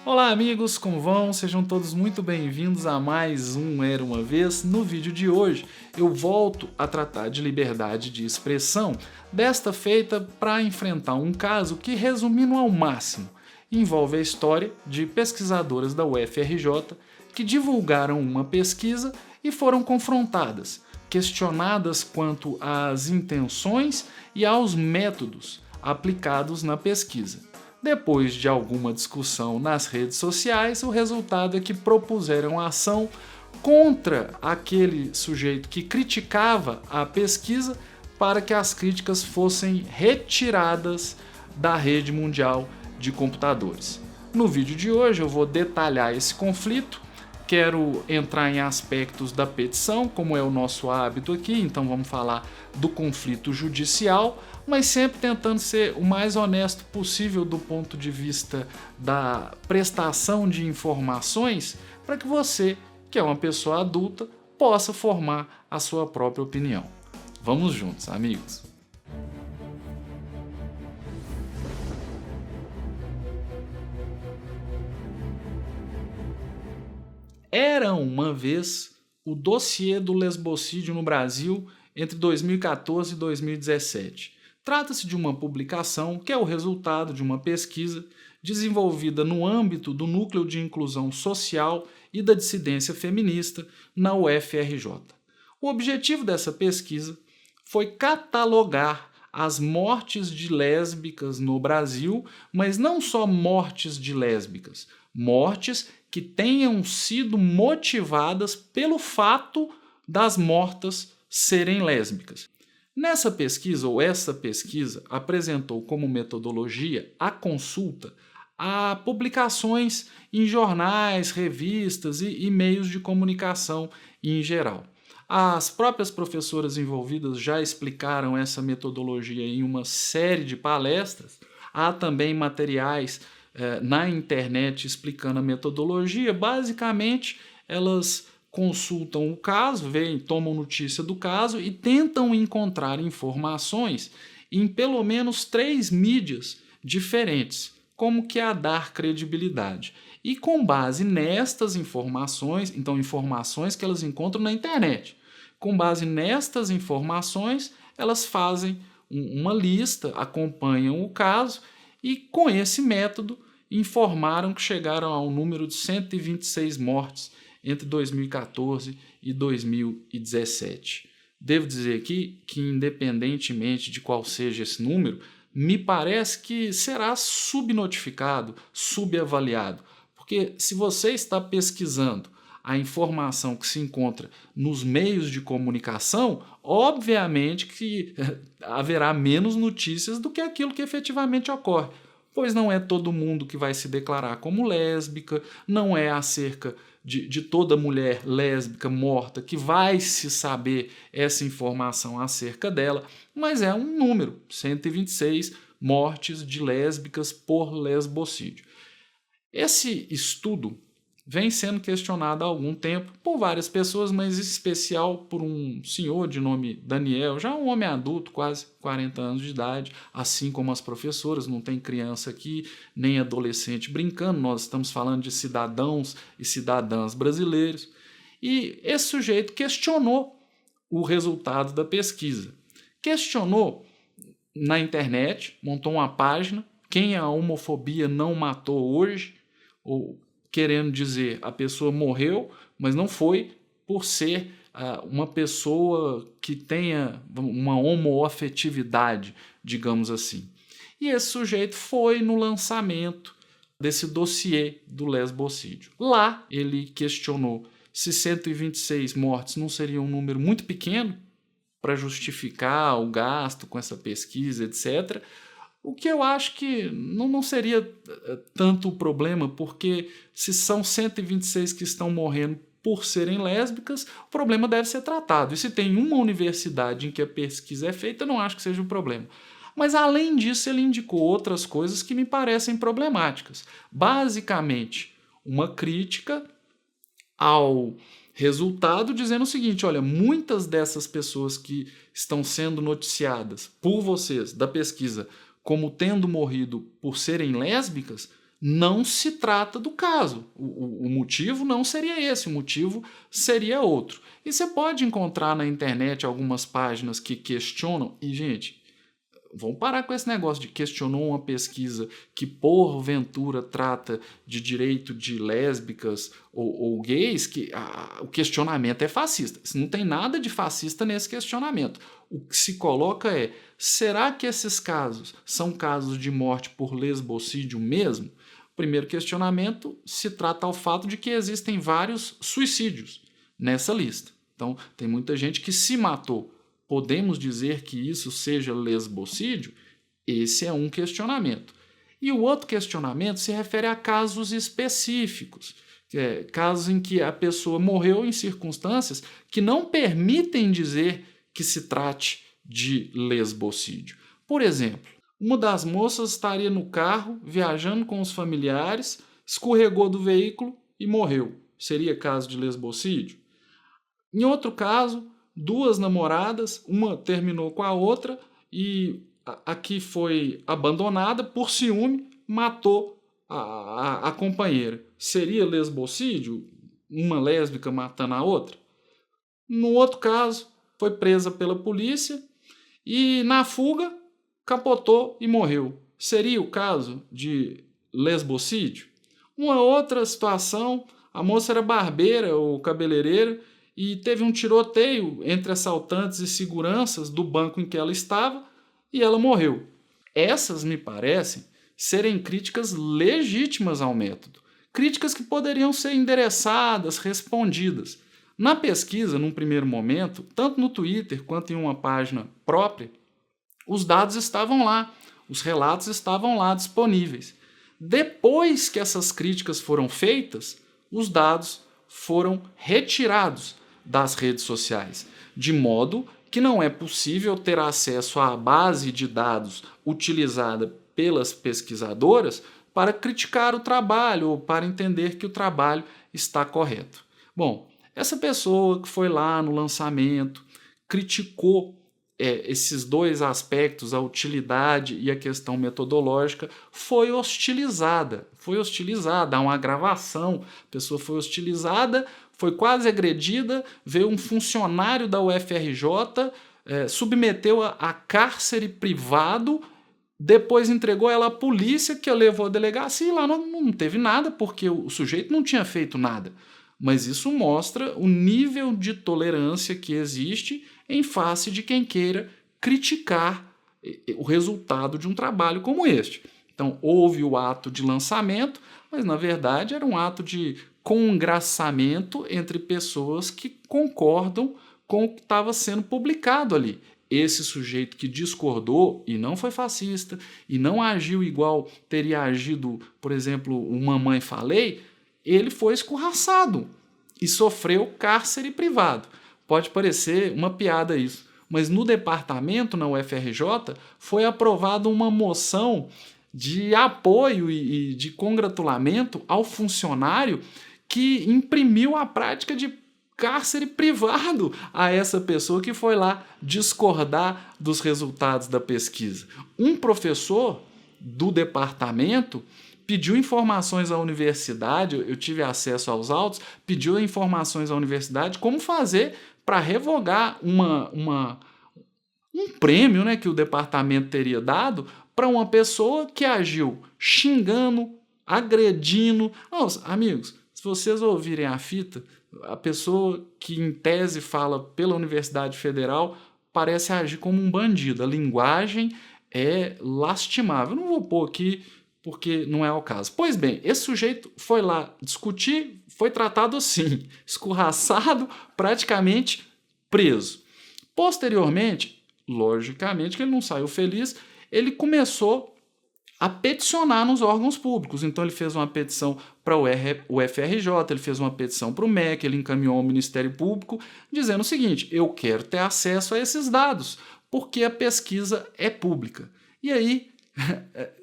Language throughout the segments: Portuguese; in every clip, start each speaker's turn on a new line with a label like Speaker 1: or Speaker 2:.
Speaker 1: Olá amigos, como vão? Sejam todos muito bem-vindos a mais um Era Uma Vez. No vídeo de hoje eu volto a tratar de liberdade de expressão, desta feita para enfrentar um caso que, resumindo ao máximo, envolve a história de pesquisadoras da UFRJ que divulgaram uma pesquisa e foram confrontadas, questionadas quanto às intenções e aos métodos aplicados na pesquisa. Depois de alguma discussão nas redes sociais, o resultado é que propuseram ação contra aquele sujeito que criticava a pesquisa para que as críticas fossem retiradas da rede mundial de computadores. No vídeo de hoje eu vou detalhar esse conflito, quero entrar em aspectos da petição, como é o nosso hábito aqui, então vamos falar do conflito judicial, mas sempre tentando ser o mais honesto possível do ponto de vista da prestação de informações, para que você, que é uma pessoa adulta, possa formar a sua própria opinião. Vamos juntos, amigos! Era uma vez o dossiê do lesbocídio no Brasil entre 2014 e 2017. Trata-se de uma publicação que é o resultado de uma pesquisa desenvolvida no âmbito do Núcleo de Inclusão Social e da Dissidência Feminista na UFRJ. O objetivo dessa pesquisa foi catalogar as mortes de lésbicas no Brasil, mas não só mortes de lésbicas, mortes que tenham sido motivadas pelo fato das mortas serem lésbicas. Nessa pesquisa, ou essa pesquisa, apresentou como metodologia a consulta a publicações em jornais, revistas e meios de comunicação em geral. As próprias professoras envolvidas já explicaram essa metodologia em uma série de palestras. Há também materiais na internet explicando a metodologia. Basicamente, elas consultam o caso, tomam notícia do caso e tentam encontrar informações em pelo menos 3 mídias diferentes, como que a dar credibilidade. E com base nestas informações, então informações que elas encontram na internet, com base nestas informações, elas fazem uma lista, acompanham o caso e com esse método informaram que chegaram ao número de 126 mortes entre 2014 e 2017. Devo dizer aqui que, independentemente de qual seja esse número, me parece que será subnotificado, subavaliado, porque se você está pesquisando a informação que se encontra nos meios de comunicação, obviamente que haverá menos notícias do que aquilo que efetivamente ocorre, pois não é todo mundo que vai se declarar como lésbica, não é acerca de toda mulher lésbica morta que vai se saber essa informação acerca dela, mas é um número, 126 mortes de lésbicas por lesbocídio. Esse estudo vem sendo questionado há algum tempo por várias pessoas, mas em especial por um senhor de nome Daniel, já um homem adulto, quase 40 anos de idade, assim como as professoras, não tem criança aqui, nem adolescente brincando, nós estamos falando de cidadãos e cidadãs brasileiros. E esse sujeito questionou o resultado da pesquisa. Questionou na internet, montou uma página, Quem a Homofobia Não Matou Hoje, ou querendo dizer, a pessoa morreu, mas não foi por ser uma pessoa que tenha uma homoafetividade, digamos assim. E esse sujeito foi no lançamento desse dossiê do lesbocídio. Lá ele questionou se 126 mortes não seria um número muito pequeno para justificar o gasto com essa pesquisa, etc., o que eu acho que não seria tanto o problema, porque se são 126 que estão morrendo por serem lésbicas, o problema deve ser tratado. E se tem uma universidade em que a pesquisa é feita, eu não acho que seja um problema. Mas, além disso, ele indicou outras coisas que me parecem problemáticas. Basicamente, uma crítica ao resultado dizendo o seguinte: olha, muitas dessas pessoas que estão sendo noticiadas por vocês da pesquisa como tendo morrido por serem lésbicas, não se trata do caso. O motivo não seria esse, o motivo seria outro. E você pode encontrar na internet algumas páginas que questionam, e, gente, vamos parar com esse negócio de questionou uma pesquisa que, porventura, trata de direito de lésbicas ou gays, que o questionamento é fascista. Não tem nada de fascista nesse questionamento. O que se coloca é, será que esses casos são casos de morte por lesbocídio mesmo? O primeiro questionamento se trata ao fato de que existem vários suicídios nessa lista. Então, tem muita gente que se matou. Podemos dizer que isso seja lesbocídio? Esse é um questionamento. E o outro questionamento se refere a casos específicos, casos em que a pessoa morreu em circunstâncias que não permitem dizer que se trate de lesbocídio. Por exemplo, uma das moças estaria no carro, viajando com os familiares, escorregou do veículo e morreu. Seria caso de lesbocídio? Em outro caso, duas namoradas, uma terminou com a outra e a que foi abandonada por ciúme, matou a companheira. Seria lesbocídio? Uma lésbica matando a outra? No outro caso, foi presa pela polícia e na fuga capotou e morreu. Seria o caso de lesbocídio? Uma outra situação, a moça era barbeira ou cabeleireira e teve um tiroteio entre assaltantes e seguranças do banco em que ela estava e ela morreu. Essas me parecem serem críticas legítimas ao método, críticas que poderiam ser endereçadas, respondidas. Na pesquisa, num primeiro momento, tanto no Twitter quanto em uma página própria, os dados estavam lá, os relatos estavam lá disponíveis. Depois que essas críticas foram feitas, os dados foram retirados das redes sociais, de modo que não é possível ter acesso à base de dados utilizada pelas pesquisadoras para criticar o trabalho ou para entender que o trabalho está correto. Bom, essa pessoa que foi lá no lançamento, criticou esses dois aspectos, a utilidade e a questão metodológica, foi hostilizada, há uma agravação, a pessoa foi hostilizada, foi quase agredida, veio um funcionário da UFRJ, submeteu a cárcere privado, depois entregou ela à polícia, que a levou à delegacia e lá não teve nada, porque o sujeito não tinha feito nada. Mas isso mostra o nível de tolerância que existe em face de quem queira criticar o resultado de um trabalho como este. Então, houve o ato de lançamento, mas na verdade era um ato de congraçamento entre pessoas que concordam com o que estava sendo publicado ali. Esse sujeito que discordou e não foi fascista e não agiu igual teria agido, por exemplo, o Mamãe Falei, ele foi escorraçado e sofreu cárcere privado. Pode parecer uma piada isso, mas no departamento, na UFRJ, foi aprovada uma moção de apoio e de congratulamento ao funcionário que imprimiu a prática de cárcere privado a essa pessoa que foi lá discordar dos resultados da pesquisa. Um professor do departamento pediu informações à universidade, eu tive acesso aos autos, pediu informações à universidade como fazer para revogar um prêmio, né, que o departamento teria dado para uma pessoa que agiu xingando, agredindo. Nossa, amigos, se vocês ouvirem a fita, a pessoa que em tese fala pela Universidade Federal parece agir como um bandido. A linguagem é lastimável. Eu não vou pôr aqui porque não é o caso. Pois bem, esse sujeito foi lá discutir, foi tratado assim, escorraçado, praticamente preso. Posteriormente, logicamente que ele não saiu feliz, ele começou a peticionar nos órgãos públicos. Então ele fez uma petição para o UFRJ, ele fez uma petição para o MEC, ele encaminhou ao Ministério Público, dizendo o seguinte: eu quero ter acesso a esses dados, porque a pesquisa é pública. E aí,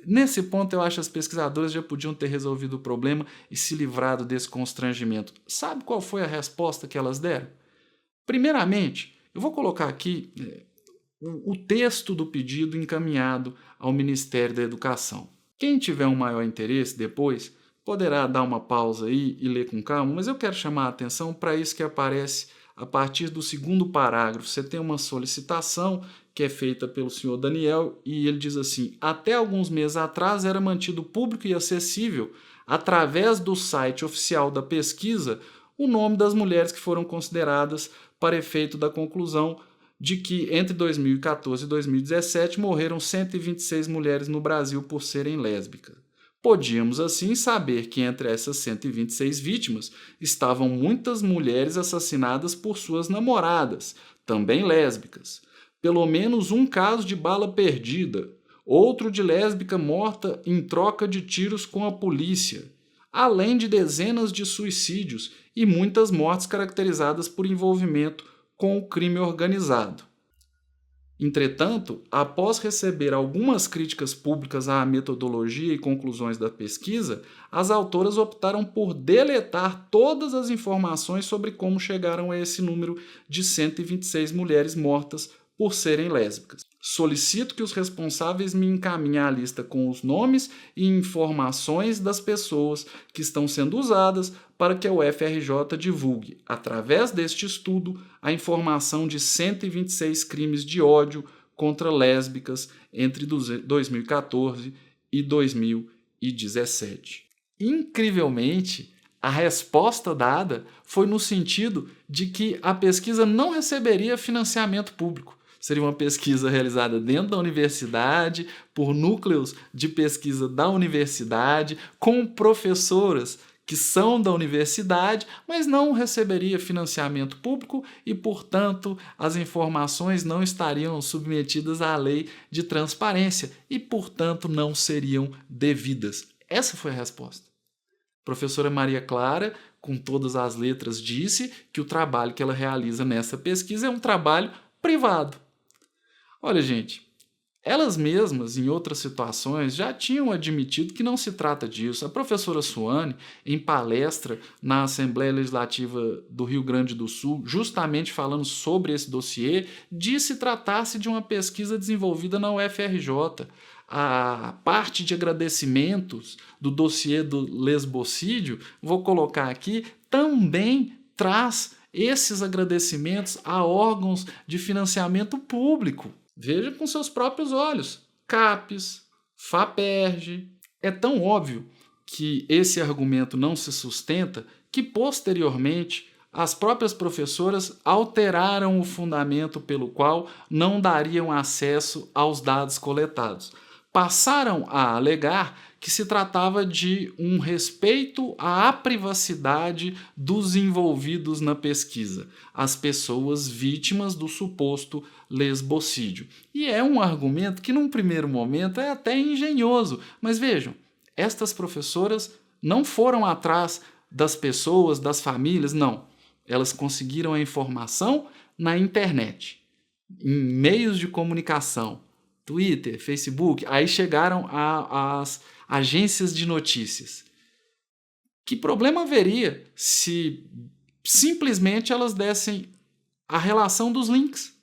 Speaker 1: nesse ponto, eu acho que as pesquisadoras já podiam ter resolvido o problema e se livrado desse constrangimento. Sabe qual foi a resposta que elas deram? Primeiramente, eu vou colocar aqui o texto do pedido encaminhado ao Ministério da Educação. Quem tiver um maior interesse depois poderá dar uma pausa aí e ler com calma, mas eu quero chamar a atenção para isso que aparece a partir do segundo parágrafo. Você tem uma solicitação que é feita pelo senhor Daniel e ele diz assim: até alguns meses atrás era mantido público e acessível, através do site oficial da pesquisa, o nome das mulheres que foram consideradas para efeito da conclusão de que entre 2014 e 2017 morreram 126 mulheres no Brasil por serem lésbicas. Podíamos, assim, saber que entre essas 126 vítimas estavam muitas mulheres assassinadas por suas namoradas, também lésbicas. Pelo menos um caso de bala perdida, outro de lésbica morta em troca de tiros com a polícia, além de dezenas de suicídios e muitas mortes caracterizadas por envolvimento com o crime organizado. Entretanto, após receber algumas críticas públicas à metodologia e conclusões da pesquisa, as autoras optaram por deletar todas as informações sobre como chegaram a esse número de 126 mulheres mortas por serem lésbicas. Solicito que os responsáveis me encaminhem a lista com os nomes e informações das pessoas que estão sendo usadas para que a UFRJ divulgue, através deste estudo, a informação de 126 crimes de ódio contra lésbicas entre 2014 e 2017. Incrivelmente, a resposta dada foi no sentido de que a pesquisa não receberia financiamento público. Seria uma pesquisa realizada dentro da universidade, por núcleos de pesquisa da universidade, com professoras que são da universidade, mas não receberia financiamento público e, portanto, as informações não estariam submetidas à lei de transparência e, portanto, não seriam devidas. Essa foi a resposta. A professora Maria Clara, com todas as letras, disse que o trabalho que ela realiza nessa pesquisa é um trabalho privado. Olha, gente, elas mesmas, em outras situações, já tinham admitido que não se trata disso. A professora Suane, em palestra na Assembleia Legislativa do Rio Grande do Sul, justamente falando sobre esse dossiê, disse tratar-se de uma pesquisa desenvolvida na UFRJ. A parte de agradecimentos do dossiê do lesbocídio, vou colocar aqui, também traz esses agradecimentos a órgãos de financiamento público. Veja com seus próprios olhos. CAPES, FAPERJ. É tão óbvio que esse argumento não se sustenta que, posteriormente, as próprias professoras alteraram o fundamento pelo qual não dariam acesso aos dados coletados. Passaram a alegar que se tratava de um respeito à privacidade dos envolvidos na pesquisa, as pessoas vítimas do suposto lesbocídio. E é um argumento que, num primeiro momento, é até engenhoso. Mas vejam, estas professoras não foram atrás das pessoas, das famílias, não. Elas conseguiram a informação na internet, em meios de comunicação, Twitter, Facebook, aí chegaram às agências de notícias. Que problema haveria se simplesmente elas dessem a relação dos links?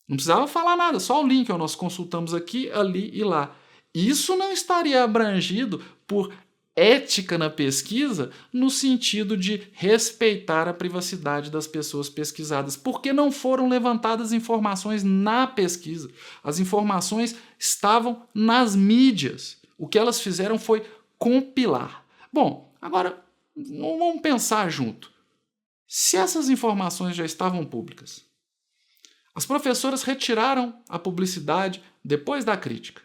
Speaker 1: Não precisava falar nada, só o link, nós consultamos aqui, ali e lá. Isso não estaria abrangido por ética na pesquisa no sentido de respeitar a privacidade das pessoas pesquisadas, porque não foram levantadas informações na pesquisa. As informações estavam nas mídias. O que elas fizeram foi compilar. Bom, agora vamos pensar junto. Se essas informações já estavam públicas, as professoras retiraram a publicidade depois da crítica.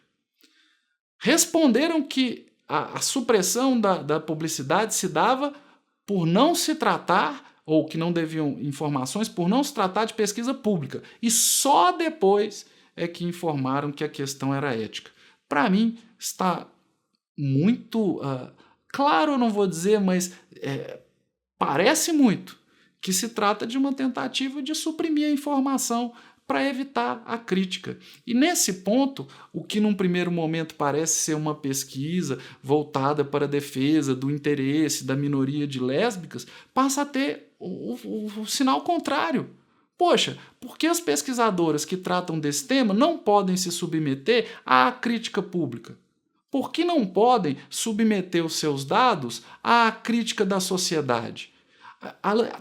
Speaker 1: Responderam que a supressão da publicidade se dava por não se tratar, ou que não deviam informações, por não se tratar de pesquisa pública. E só depois é que informaram que a questão era ética. Para mim, está muito claro, eu não vou dizer, mas parece muito que se trata de uma tentativa de suprimir a informação para evitar a crítica. E nesse ponto, o que num primeiro momento parece ser uma pesquisa voltada para a defesa do interesse da minoria de lésbicas, passa a ter o sinal contrário. Poxa, por que as pesquisadoras que tratam desse tema não podem se submeter à crítica pública? por que não podem submeter os seus dados à crítica da sociedade?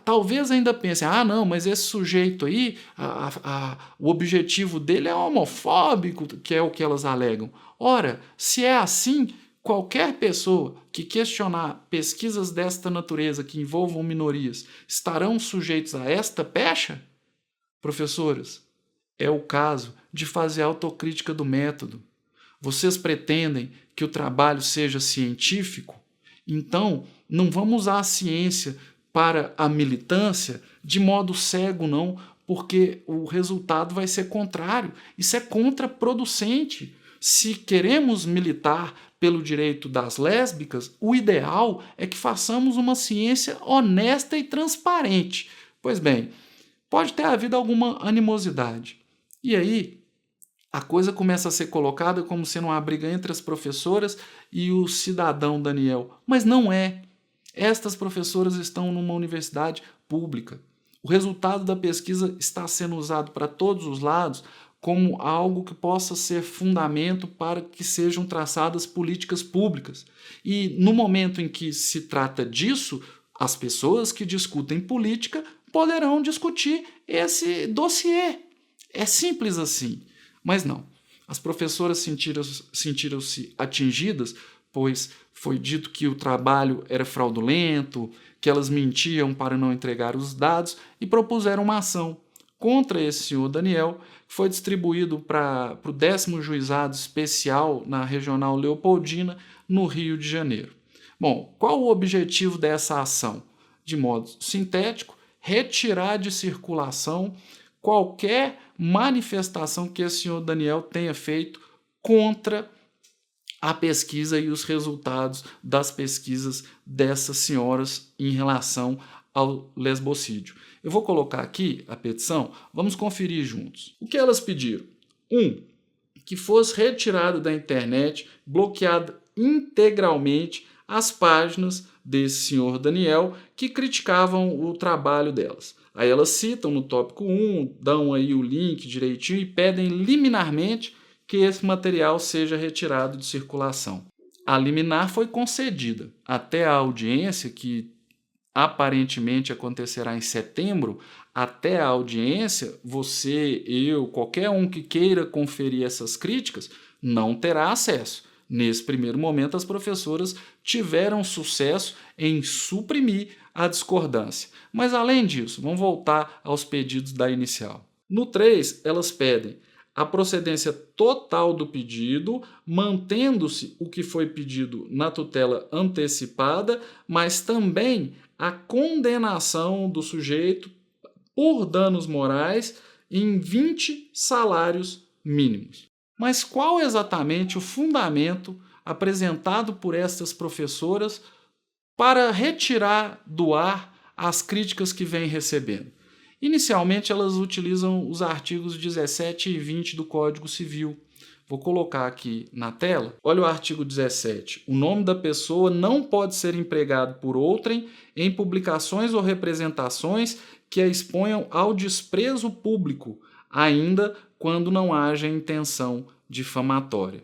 Speaker 1: Talvez ainda pensem, não, mas esse sujeito aí, o objetivo dele é homofóbico, que é o que elas alegam. Ora, se é assim, qualquer pessoa que questionar pesquisas desta natureza que envolvam minorias estarão sujeitos a esta pecha? Professoras, é o caso de fazer autocrítica do método. Vocês pretendem que o trabalho seja científico? Então, não vamos usar a ciência para a militância de modo cego, não, porque o resultado vai ser contrário. Isso é contraproducente. Se queremos militar pelo direito das lésbicas, o ideal é que façamos uma ciência honesta e transparente. Pois bem, pode ter havido alguma animosidade. E aí, a coisa começa a ser colocada como sendo uma briga entre as professoras e o cidadão Daniel. Mas não é. Estas professoras estão numa universidade pública. O resultado da pesquisa está sendo usado para todos os lados como algo que possa ser fundamento para que sejam traçadas políticas públicas. E no momento em que se trata disso, as pessoas que discutem política poderão discutir esse dossiê. É simples assim. Mas não. As professoras sentiram-se atingidas, pois foi dito que o trabalho era fraudulento, que elas mentiam para não entregar os dados e propuseram uma ação contra esse senhor Daniel, que foi distribuído para o 10º Juizado Especial na Regional Leopoldina, no Rio de Janeiro. Bom, qual o objetivo dessa ação? De modo sintético, retirar de circulação qualquer manifestação que esse senhor Daniel tenha feito contra a pesquisa e os resultados das pesquisas dessas senhoras em relação ao lesbocídio. Eu vou colocar aqui a petição, vamos conferir juntos. O que elas pediram? 1. Que fosse retirado da internet, bloqueado integralmente as páginas desse senhor Daniel que criticavam o trabalho delas. Aí elas citam no tópico 1, dão aí o link direitinho e pedem liminarmente que esse material seja retirado de circulação. A liminar foi concedida. Até a audiência, que aparentemente acontecerá em setembro, até a audiência, você, eu, qualquer um que queira conferir essas críticas, não terá acesso. Nesse primeiro momento, as professoras tiveram sucesso em suprimir a discordância. Mas, além disso, vamos voltar aos pedidos da inicial. No 3, elas pedem a procedência total do pedido, mantendo-se o que foi pedido na tutela antecipada, mas também a condenação do sujeito por danos morais em 20 salários mínimos. Mas qual exatamente o fundamento apresentado por estas professoras para retirar do ar as críticas que vêm recebendo? Inicialmente, elas utilizam os artigos 17 e 20 do Código Civil. Vou colocar aqui na tela. Olha o artigo 17. O nome da pessoa não pode ser empregado por outrem em publicações ou representações que a exponham ao desprezo público, ainda quando não haja intenção difamatória.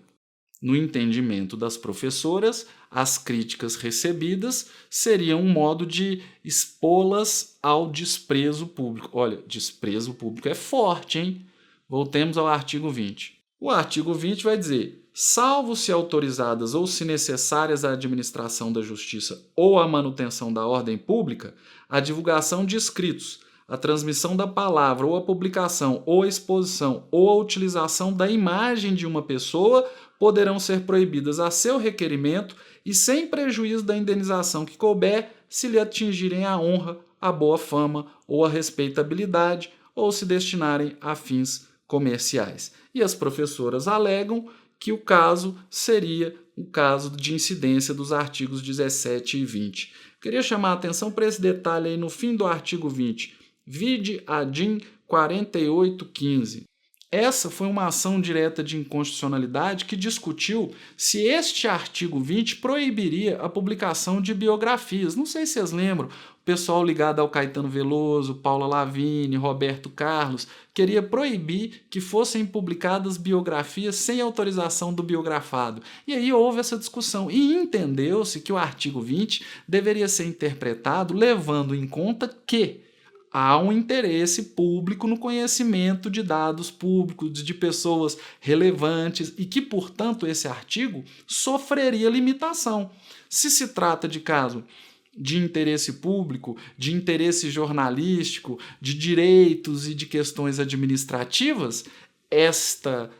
Speaker 1: No entendimento das professoras, as críticas recebidas seriam um modo de expô-las ao desprezo público. Olha, desprezo público é forte, hein? Voltemos ao artigo 20. O artigo 20 vai dizer: salvo se autorizadas ou se necessárias à administração da justiça ou à manutenção da ordem pública, a divulgação de escritos, a transmissão da palavra ou a publicação ou a exposição ou a utilização da imagem de uma pessoa poderão ser proibidas a seu requerimento e sem prejuízo da indenização que couber se lhe atingirem a honra, a boa fama ou a respeitabilidade ou se destinarem a fins comerciais. E as professoras alegam que o caso seria o caso de incidência dos artigos 17 e 20. Queria chamar a atenção para esse detalhe aí no fim do artigo 20. Vide ADIM 4815. Essa foi uma ação direta de inconstitucionalidade que discutiu se este artigo 20 proibiria a publicação de biografias. Não sei se vocês lembram, o pessoal ligado ao Caetano Veloso, Paula Lavigne, Roberto Carlos, queria proibir que fossem publicadas biografias sem autorização do biografado. E aí houve essa discussão e entendeu-se que o artigo 20 deveria ser interpretado levando em conta que há um interesse público no conhecimento de dados públicos, de pessoas relevantes e que, portanto, esse artigo sofreria limitação. Se se trata de caso de interesse público, de interesse jornalístico, de direitos e de questões administrativas, esta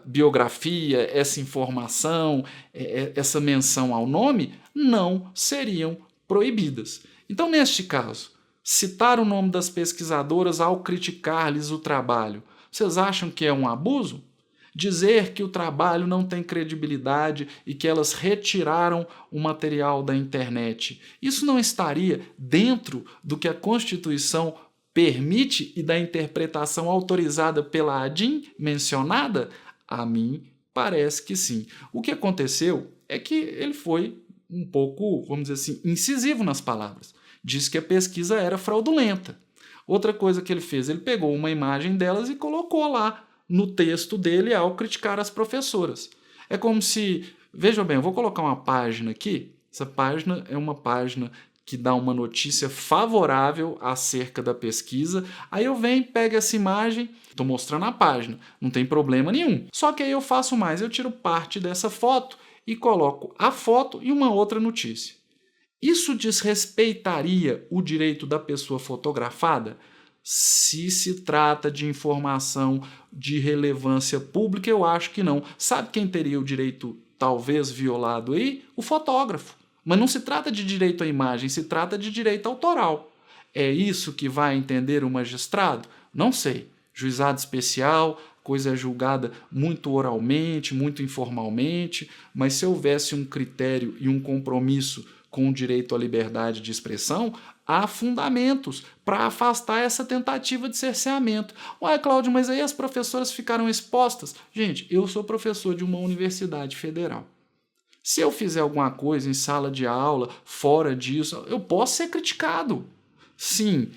Speaker 1: biografia, essa informação, essa menção ao nome não seriam proibidas. Então, neste caso, citar o nome das pesquisadoras ao criticar-lhes o trabalho, vocês acham que é um abuso? Dizer que o trabalho não tem credibilidade e que elas retiraram o material da internet, isso não estaria dentro do que a Constituição permite e da interpretação autorizada pela ADIM mencionada? A mim parece que sim. O que aconteceu é que ele foi um pouco, vamos dizer assim, incisivo nas palavras. Disse que a pesquisa era fraudulenta. Outra coisa que ele fez, ele pegou uma imagem delas e colocou lá no texto dele ao criticar as professoras. É como se, veja bem, eu vou colocar uma página aqui, essa página é uma página que dá uma notícia favorável acerca da pesquisa, aí eu venho, pego essa imagem, estou mostrando a página, não tem problema nenhum. Só que aí eu faço mais, eu tiro parte dessa foto e coloco a foto e uma outra notícia. Isso desrespeitaria o direito da pessoa fotografada? Se se trata de informação de relevância pública, eu acho que não. Sabe quem teria o direito talvez violado aí? O fotógrafo. Mas não se trata de direito à imagem, se trata de direito autoral. É isso que vai entender o magistrado? Não sei. Juizado especial, coisa é julgada muito oralmente, muito informalmente, mas se houvesse um critério e um compromisso com o direito à liberdade de expressão, há fundamentos para afastar essa tentativa de cerceamento. Ué, Cláudio, mas aí as professoras ficaram expostas? Gente, eu sou professor de uma universidade federal. Se eu fizer alguma coisa em sala de aula, fora disso, eu posso ser criticado. Sim,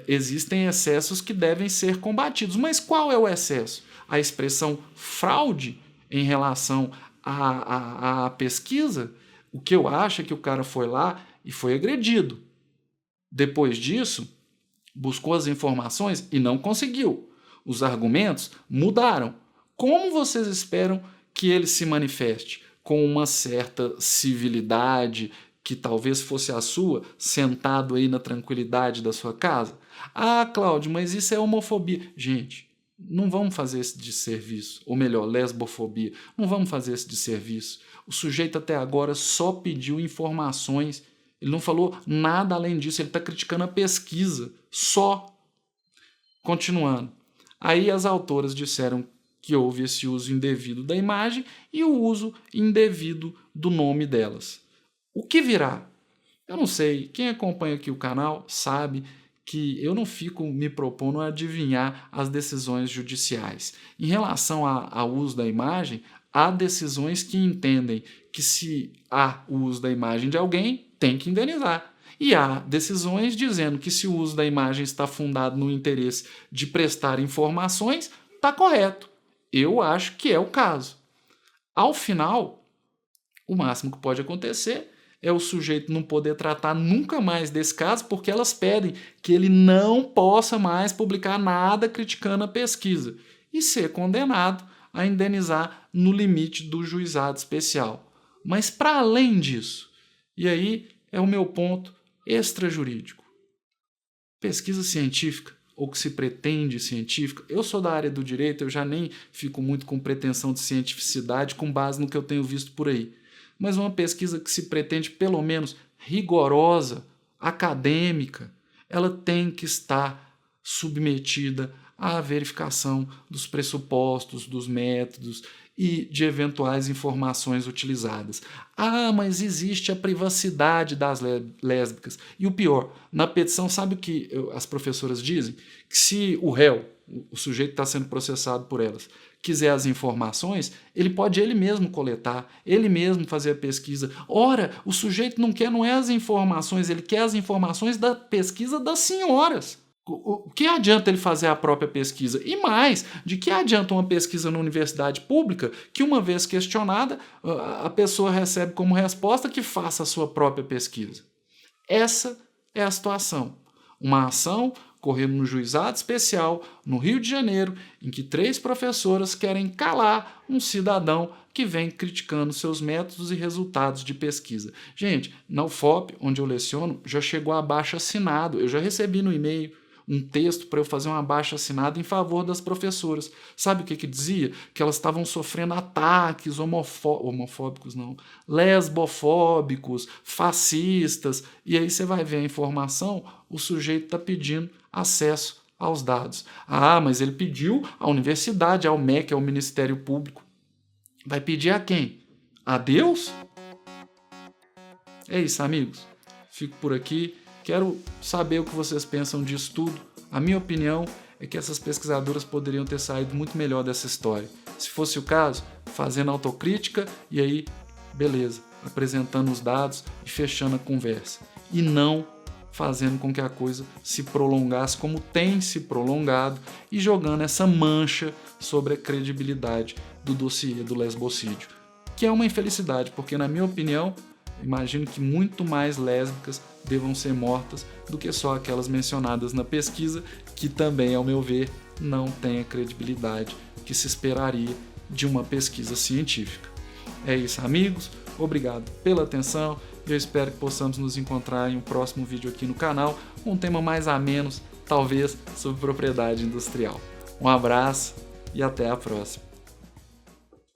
Speaker 1: existem excessos que devem ser combatidos, mas qual é o excesso? A expressão fraude em relação à pesquisa? O que eu acho é que o cara foi lá e foi agredido. Depois disso, buscou as informações e não conseguiu. Os argumentos mudaram. Como vocês esperam que ele se manifeste? Com uma certa civilidade, que talvez fosse a sua, sentado aí na tranquilidade da sua casa? Ah, Cláudio, mas isso é homofobia. Gente, não vamos fazer esse desserviço. Ou melhor, lesbofobia. Não vamos fazer esse desserviço. O sujeito até agora só pediu informações. Ele não falou nada além disso. Ele está criticando a pesquisa. Só. Continuando. Aí as autoras disseram que houve esse uso indevido da imagem e o uso indevido do nome delas. O que virá? Eu não sei. Quem acompanha aqui o canal sabe que eu não fico me propondo a adivinhar as decisões judiciais. Em relação ao uso da imagem, há decisões que entendem que se há o uso da imagem de alguém, tem que indenizar. E há decisões dizendo que se o uso da imagem está fundado no interesse de prestar informações, está correto. Eu acho que é o caso. Ao final, o máximo que pode acontecer é o sujeito não poder tratar nunca mais desse caso, porque elas pedem que ele não possa mais publicar nada criticando a pesquisa e ser condenado a indenizar no limite do juizado especial. Mas para além disso, e aí é o meu ponto extrajurídico, pesquisa científica, ou que se pretende científica, eu sou da área do direito, eu já nem fico muito com pretensão de cientificidade com base no que eu tenho visto por aí. Mas uma pesquisa que se pretende pelo menos rigorosa, acadêmica, ela tem que estar submetida à verificação dos pressupostos, dos métodos e de eventuais informações utilizadas. Ah, mas existe a privacidade das lésbicas. E o pior, na petição, sabe o que as professoras dizem? Que se o réu, o sujeito está sendo processado por elas, quiser as informações, ele pode ele mesmo coletar, ele mesmo fazer a pesquisa. Ora, o sujeito não é as informações, ele quer as informações da pesquisa das senhoras. O que adianta ele fazer a própria pesquisa? E mais, de que adianta uma pesquisa na universidade pública que, uma vez questionada, a pessoa recebe como resposta que faça a sua própria pesquisa? Essa é a situação. Uma ação correndo no juizado especial no Rio de Janeiro, em que 3 professoras querem calar um cidadão que vem criticando seus métodos e resultados de pesquisa. Gente, na UFOP, onde eu leciono, já chegou abaixo-assinado. Eu já recebi no e-mail um texto para eu fazer um abaixo-assinado em favor das professoras. Sabe o que dizia? Que elas estavam sofrendo ataques homofóbicos, não, lesbofóbicos, fascistas. E aí você vai ver a informação, o sujeito está pedindo acesso aos dados. Ah, mas ele pediu à universidade, ao MEC, ao Ministério Público. Vai pedir a quem? A Deus? É isso, amigos. Fico por aqui. Quero saber o que vocês pensam disso tudo. A minha opinião é que essas pesquisadoras poderiam ter saído muito melhor dessa história. Se fosse o caso, fazendo autocrítica e aí, beleza, apresentando os dados e fechando a conversa. E não fazendo com que a coisa se prolongasse como tem se prolongado e jogando essa mancha sobre a credibilidade do dossiê do lesbocídio. Que é uma infelicidade, porque, na minha opinião, imagino que muito mais lésbicas devam ser mortas do que só aquelas mencionadas na pesquisa, que também, ao meu ver, não tem a credibilidade que se esperaria de uma pesquisa científica. É isso, amigos. Obrigado pela atenção e eu espero que possamos nos encontrar em um próximo vídeo aqui no canal com um tema mais ameno, talvez sobre propriedade industrial. Um abraço e até a próxima.